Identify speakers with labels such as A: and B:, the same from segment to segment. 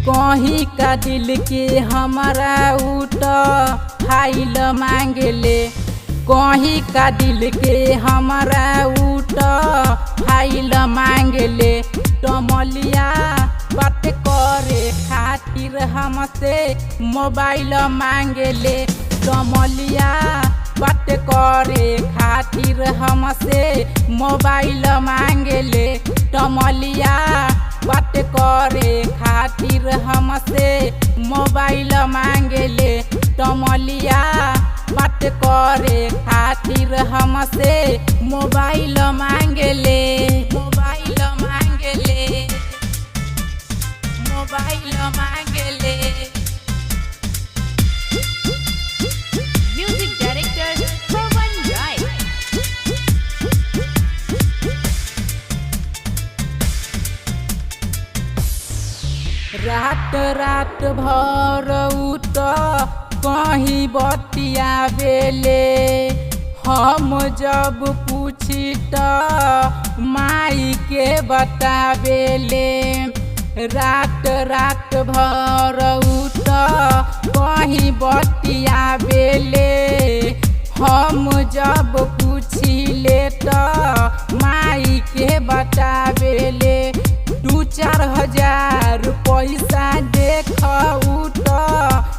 A: कहीं का दिल के हमारा उठ फाइल मांगले, कहीं का दिल के हमारा उठ फाइल मांगले। टमलिया बात करे खातिर हमसे मोबाइल मांगले, टमलिया बात करे खातिर हमसे मोबाइल मांगले। टमलिया बात करे खातिर हमसे मोबाइल मांगले, टमलिया बात करे खातिर हमसे मोबाइल मांगले, मोबाइल मांगले, मोबाइल मांगले।
B: म्यूजिक डायरेक्टर पवन राय।
A: रात रात भर उठ कहीं बतिया बेले, हम जब पूछी त माई के बतावेले। रात रात भर उठ कहीं बतिया बेले, हम जब पूछिले त माई के बतावेले। 2-4 हजार पैसा देख उठ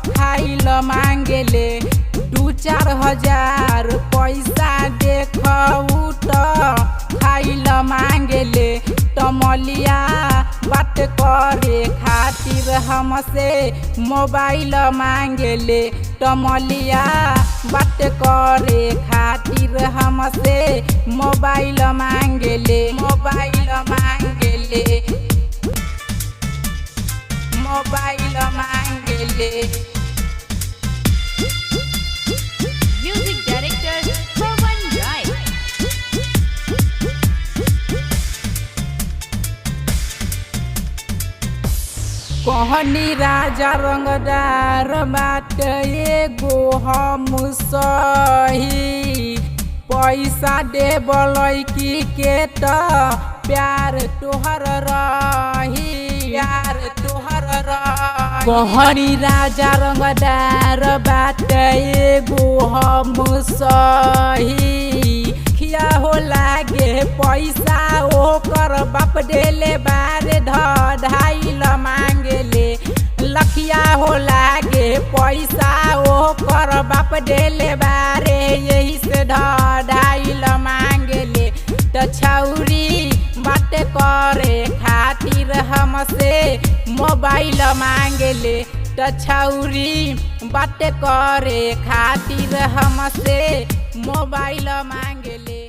A: फाइल मांगले, 2-4 हजार पैसा देख उठ फाइल मांगले। टमलिया बात करे खातिर हमसे मोबाइल मांगले, टमलिया बात करे खातिर हमसे मोबाइल मांगले, मोबाइल मांगले, मोबाइल मांगले।
B: म्यूजिक डायरेक्टर पवन राय।
A: कहनी राजा रंगदार बात एगो हम सही, पैसा देबलै की के त प्यार तोहर रही, प्यार तोहर रही। कहनी राजा रंगदार बात एगो हम सही, खिया हो लागे पैसा ओकर बाप देले बारे ढाइल मांगले। लखिया हो लागे पैसा ओकर बाप देले बारे यही से ढाइल मांगले। त छौरी बात करे खातिर हमसे मोबाइल मांगले, त छौरी बात करे खातिर हमसे मोबाइल मांगले।